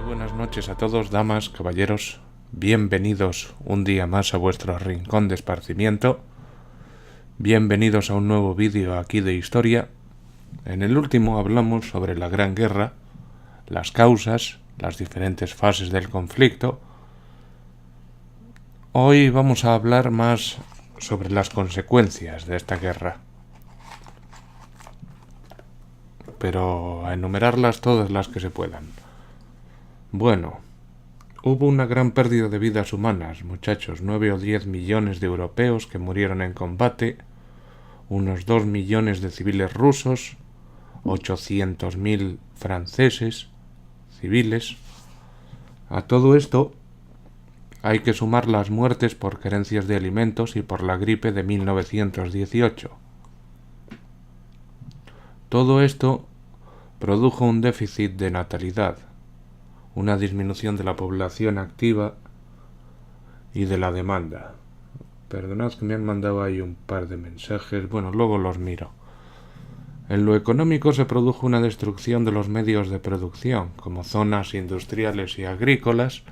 buenas noches a todos, damas, caballeros. Bienvenidos un día más a vuestro rincón de esparcimiento. Bienvenidos a un nuevo vídeo aquí de historia. En el último hablamos sobre la Gran Guerra, las causas, las diferentes fases del conflicto. Hoy vamos a hablar más sobre las consecuencias de esta guerra, pero a enumerarlas todas las que se puedan. Bueno, hubo una gran pérdida de vidas humanas, muchachos, 9 o 10 millones de europeos que murieron en combate, unos 2 millones de civiles rusos, 800.000 franceses civiles. A todo esto hay que sumar las muertes por carencias de alimentos y por la gripe de 1918. Todo esto produjo un déficit de natalidad, una disminución de la población activa y de la demanda. Perdonad que me han mandado ahí un par de mensajes, bueno, luego los miro. En lo económico se produjo una destrucción de los medios de producción, como zonas industriales y agrícolas,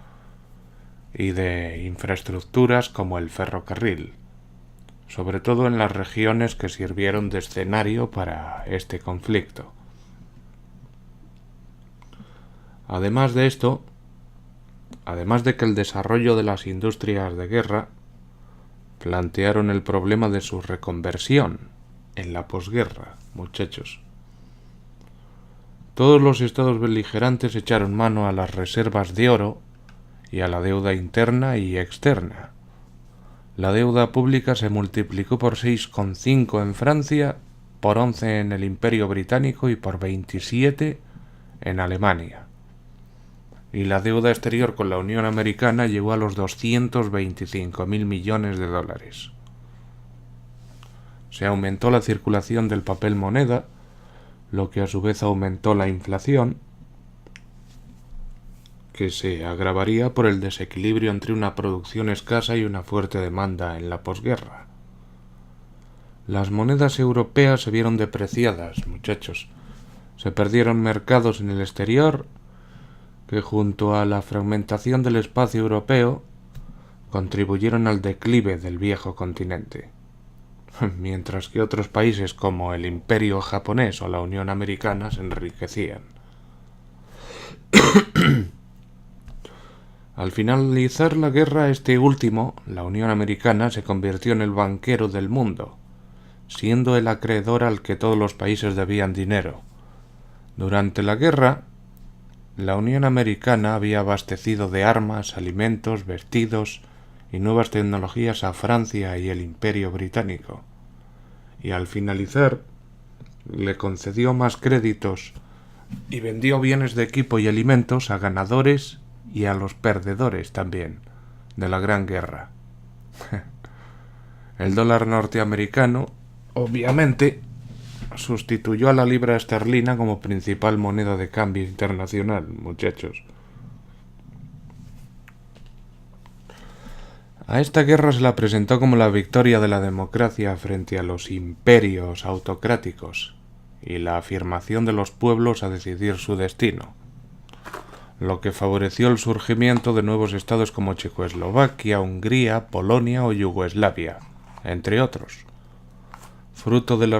y de infraestructuras como el ferrocarril, sobre todo en las regiones que sirvieron de escenario para este conflicto. Además de esto, además de que el desarrollo de las industrias de guerra plantearon el problema de su reconversión en la posguerra, muchachos. Todos los estados beligerantes echaron mano a las reservas de oro y a la deuda interna y externa. La deuda pública se multiplicó por 6,5 en Francia, por 11 en el Imperio Británico y por 27 en Alemania. Y la deuda exterior con la Unión Americana llegó a los 225.000 millones de dólares. Se aumentó la circulación del papel moneda, lo que a su vez aumentó la inflación, que se agravaría por el desequilibrio entre una producción escasa y una fuerte demanda en la posguerra. Las monedas europeas se vieron depreciadas, muchachos. Se perdieron mercados en el exterior que, junto a la fragmentación del espacio europeo, contribuyeron al declive del viejo continente, mientras que otros países como el Imperio japonés o la Unión Americana se enriquecían. Al finalizar la guerra, este último, la Unión Americana, se convirtió en el banquero del mundo, siendo el acreedor al que todos los países debían dinero. Durante la guerra, la Unión Americana había abastecido de armas, alimentos, vestidos y nuevas tecnologías a Francia y el Imperio Británico, y al finalizar le concedió más créditos y vendió bienes de equipo y alimentos a ganadores y a los perdedores también de la Gran Guerra. El dólar norteamericano, obviamente, sustituyó a la libra esterlina como principal moneda de cambio internacional, muchachos. A esta guerra se la presentó como la victoria de la democracia frente a los imperios autocráticos y la afirmación de los pueblos a decidir su destino, lo que favoreció el surgimiento de nuevos estados como Checoslovaquia, Hungría, Polonia o Yugoslavia, entre otros, fruto de la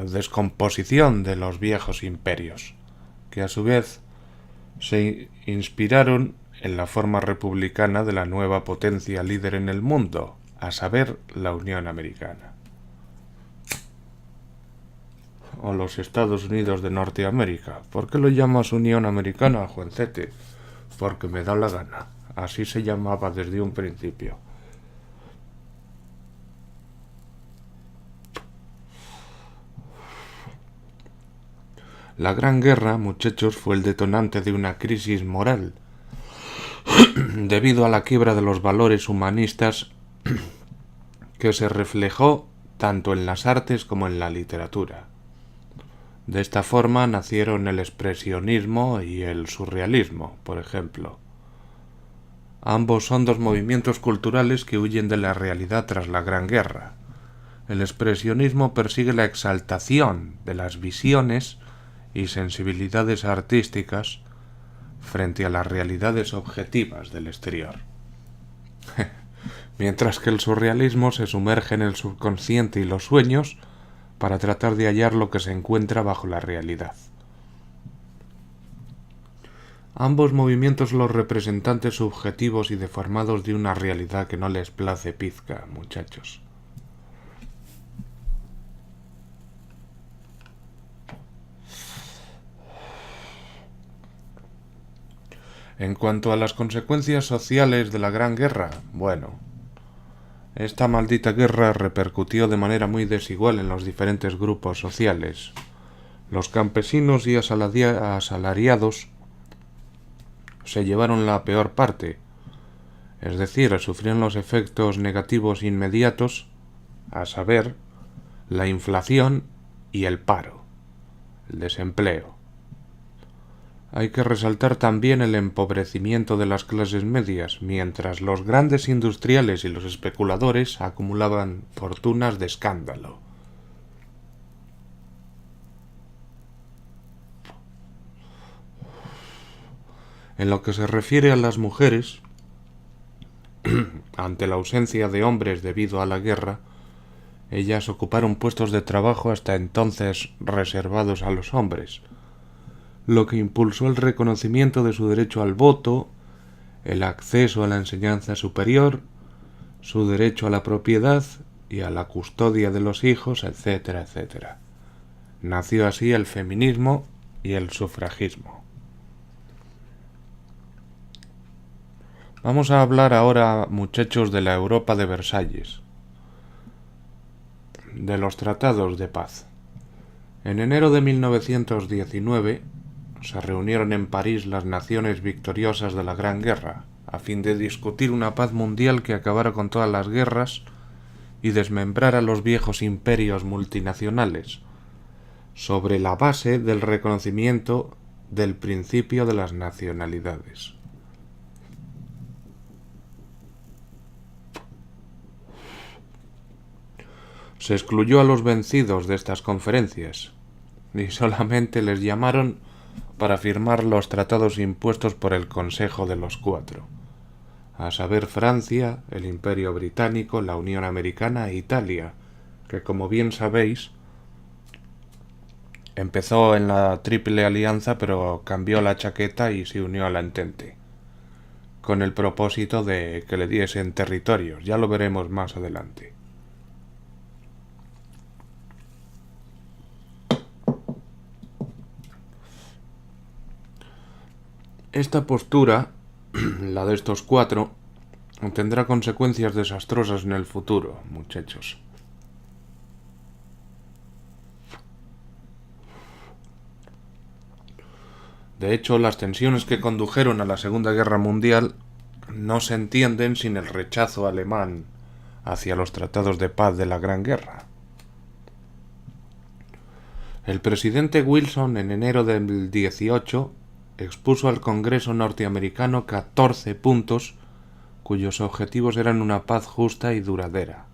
descomposición de los viejos imperios, que a su vez se inspiraron en la forma republicana de la nueva potencia líder en el mundo, a saber, la Unión Americana. O los Estados Unidos de Norteamérica. ¿Por qué lo llamas Unión Americana, Juancete? Porque me da la gana. Así se llamaba desde un principio. La Gran Guerra, muchachos, fue el detonante de una crisis moral, debido a la quiebra de los valores humanistas que se reflejó tanto en las artes como en la literatura. De esta forma nacieron el expresionismo y el surrealismo, por ejemplo. Ambos son dos movimientos culturales que huyen de la realidad tras la Gran Guerra. el expresionismo persigue la exaltación de las visiones y sensibilidades artísticas frente a las realidades objetivas del exterior. Mientras que el surrealismo se sumerge en el subconsciente y los sueños para tratar de hallar lo que se encuentra bajo la realidad. Ambos movimientos son los representantes subjetivos y deformados de una realidad que no les place pizca, muchachos. En cuanto a las consecuencias sociales de la Gran Guerra, bueno, esta maldita guerra repercutió de manera muy desigual en los diferentes grupos sociales. Los campesinos y asalariados se llevaron la peor parte, es decir, sufrieron los efectos negativos inmediatos, a saber, la inflación y el paro, el desempleo. Hay que resaltar también el empobrecimiento de las clases medias, mientras los grandes industriales y los especuladores acumulaban fortunas de escándalo. En lo que se refiere a las mujeres, ante la ausencia de hombres debido a la guerra, ellas ocuparon puestos de trabajo hasta entonces reservados a los hombres, lo que impulsó el reconocimiento de su derecho al voto, el acceso a la enseñanza superior, su derecho a la propiedad y a la custodia de los hijos, etcétera, etcétera. Nació así el feminismo y el sufragismo. Vamos a hablar ahora, muchachos, de la Europa de Versalles, de los tratados de paz. En enero de 1919 se reunieron en París las naciones victoriosas de la Gran Guerra, a fin de discutir una paz mundial que acabara con todas las guerras y desmembrara los viejos imperios multinacionales, sobre la base del reconocimiento del principio de las nacionalidades. Se excluyó a los vencidos de estas conferencias y solamente les llamaron para firmar los tratados impuestos por el Consejo de los Cuatro, a saber Francia, el Imperio Británico, la Unión Americana e Italia, que como bien sabéis empezó en la Triple Alianza pero cambió la chaqueta y se unió a la Entente, con el propósito de que le diesen territorios, ya lo veremos más adelante. Esta postura, la de estos cuatro, tendrá consecuencias desastrosas en el futuro, muchachos. De hecho, las tensiones que condujeron a la Segunda Guerra Mundial no se entienden sin el rechazo alemán hacia los tratados de paz de la Gran Guerra. El presidente Wilson, en enero del 18, expuso al Congreso norteamericano 14 puntos cuyos objetivos eran una paz justa y duradera,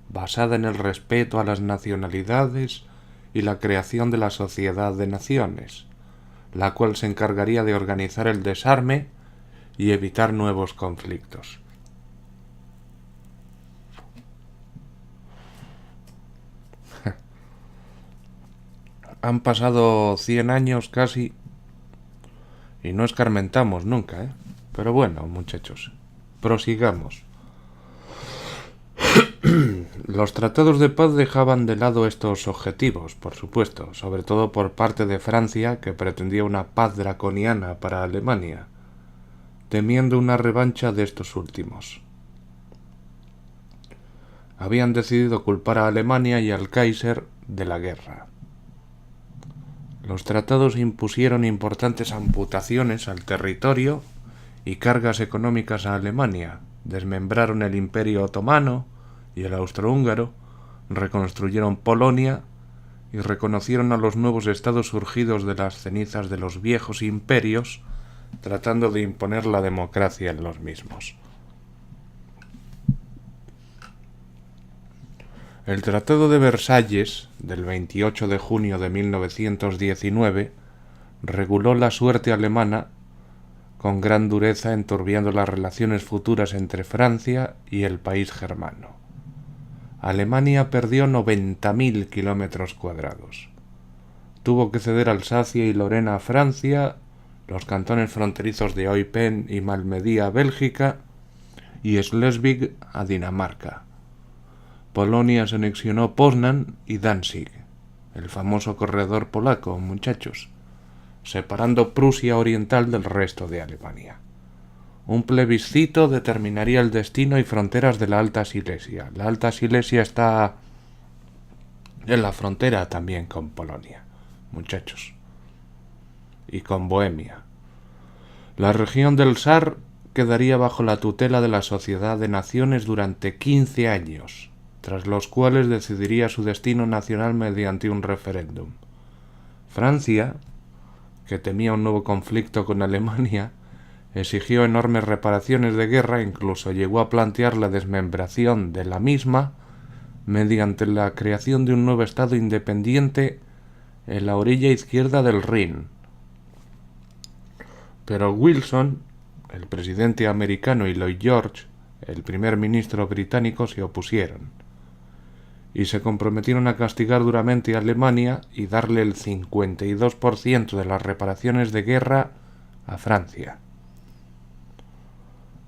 basada en el respeto a las nacionalidades y la creación de la Sociedad de Naciones, la cual se encargaría de organizar el desarme y evitar nuevos conflictos. Han pasado 100 años casi y no escarmentamos nunca, ¿eh? Pero bueno, muchachos, prosigamos. Los tratados de paz dejaban de lado estos objetivos, por supuesto, sobre todo por parte de Francia, que pretendía una paz draconiana para Alemania, temiendo una revancha de estos últimos. Habían decidido culpar a Alemania y al Kaiser de la guerra. Los tratados impusieron importantes amputaciones al territorio y cargas económicas a Alemania, desmembraron el Imperio Otomano y el Austrohúngaro, reconstruyeron Polonia y reconocieron a los nuevos estados surgidos de las cenizas de los viejos imperios, tratando de imponer la democracia en los mismos. El Tratado de Versalles, del 28 de junio de 1919, reguló la suerte alemana con gran dureza, enturbiando las relaciones futuras entre Francia y el país germano. Alemania perdió 90.000 kilómetros cuadrados. Tuvo que ceder Alsacia y Lorena a Francia, los cantones fronterizos de Eupen y Malmedy a Bélgica y Schleswig a Dinamarca. Polonia se anexionó Poznan y Danzig, el famoso corredor polaco, muchachos, separando Prusia Oriental del resto de Alemania. Un plebiscito determinaría el destino y fronteras de la Alta Silesia. La Alta Silesia está en la frontera también con Polonia, muchachos, y con Bohemia. La región del Saar quedaría bajo la tutela de la Sociedad de Naciones durante 15 años, tras los cuales decidiría su destino nacional mediante un referéndum. Francia, que temía un nuevo conflicto con Alemania, exigió enormes reparaciones de guerra e incluso llegó a plantear la desmembración de la misma mediante la creación de un nuevo estado independiente en la orilla izquierda del Rin. Pero Wilson, el presidente americano, y Lloyd George, el primer ministro británico, se opusieron y se comprometieron a castigar duramente a Alemania y darle el 52% de las reparaciones de guerra a Francia.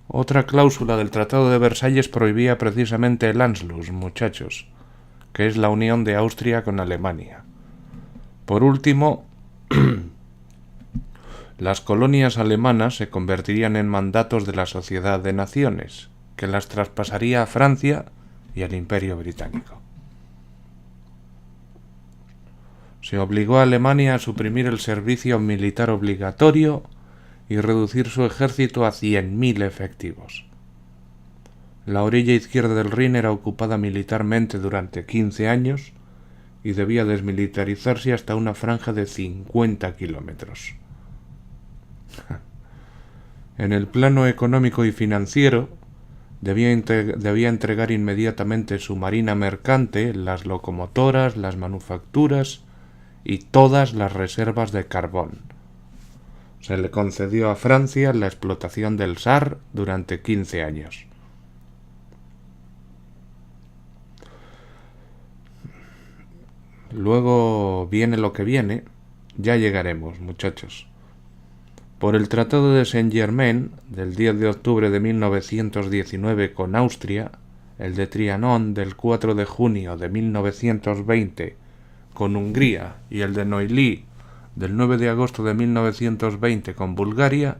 Otra cláusula del Tratado de Versalles prohibía precisamente el Anschluss, muchachos, que es la unión de Austria con Alemania. Por último, las colonias alemanas se convertirían en mandatos de la Sociedad de Naciones, que las traspasaría a Francia y al Imperio Británico. Se obligó a Alemania a suprimir el servicio militar obligatorio y reducir su ejército a 100.000 efectivos. La orilla izquierda del Rin era ocupada militarmente durante 15 años y debía desmilitarizarse hasta una franja de 50 kilómetros. En el plano económico y financiero, debía entregar inmediatamente su marina mercante, las locomotoras, las manufacturas y todas las reservas de carbón. Se le concedió a Francia la explotación del Saar durante 15 años. Luego viene lo que viene, ya llegaremos, muchachos. Por el Tratado de Saint-Germain, del 10 de octubre de 1919 con Austria, el de Trianon del 4 de junio de 1920 con Hungría y el de Neuilly del 9 de agosto de 1920 con Bulgaria,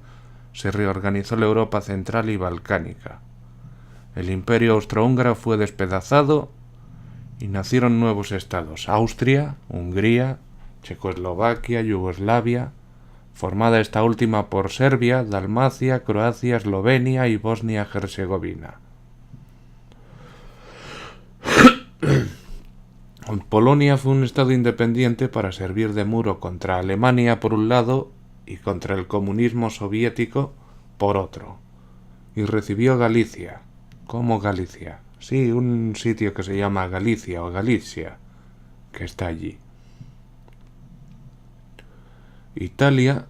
se reorganizó la Europa central y balcánica. El imperio austrohúngaro fue despedazado y nacieron nuevos estados: Austria, Hungría, Checoslovaquia, Yugoslavia, formada esta última por Serbia, Dalmacia, Croacia, Eslovenia y Bosnia-Herzegovina. Polonia fue un estado independiente para servir de muro contra Alemania por un lado y contra el comunismo soviético por otro, y recibió Galicia. ¿Cómo Galicia? Sí, un sitio que se llama Galicia o Galicia, que está allí. Italia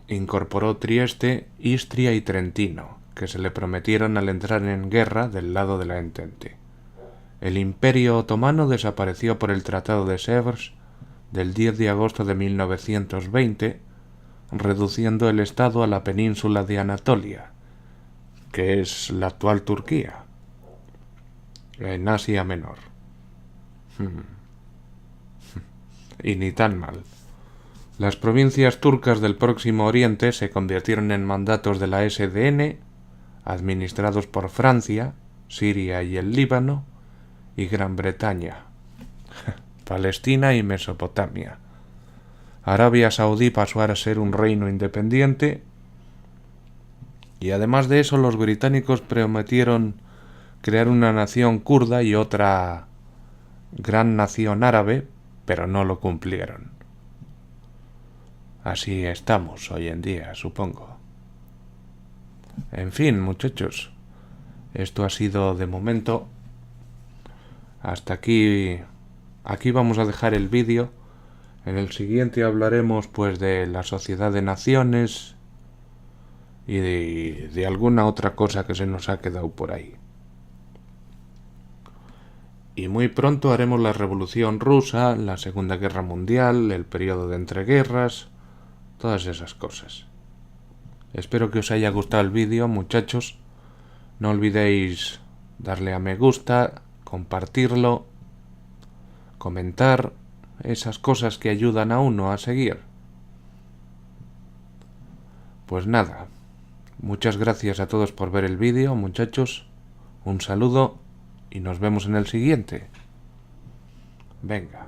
incorporó Trieste, Istria y Trentino, que se le prometieron al entrar en guerra del lado de la Entente. El Imperio Otomano desapareció por el Tratado de Sèvres del 10 de agosto de 1920, reduciendo el estado a la península de Anatolia, que es la actual Turquía, en Asia Menor. Y ni tan mal. Las provincias turcas del Próximo Oriente se convirtieron en mandatos de la SDN, administrados por Francia, Siria y el Líbano, y Gran Bretaña, Palestina y Mesopotamia. Arabia Saudí pasó a ser un reino independiente, y además de eso los británicos prometieron crear una nación kurda y otra gran nación árabe, pero no lo cumplieron. Así estamos hoy en día, supongo. En fin, muchachos, esto ha sido de momento Hasta aquí vamos a dejar el vídeo. En el siguiente hablaremos pues de la Sociedad de Naciones y de alguna otra cosa que se nos ha quedado por ahí. Y muy pronto haremos la Revolución Rusa, la Segunda Guerra Mundial, el periodo de entreguerras, todas esas cosas. Espero que os haya gustado el vídeo, muchachos. No olvidéis darle a me gusta, compartirlo, comentar, esas cosas que ayudan a uno a seguir. Pues nada, muchas gracias a todos por ver el vídeo, muchachos. Un saludo y nos vemos en el siguiente. Venga.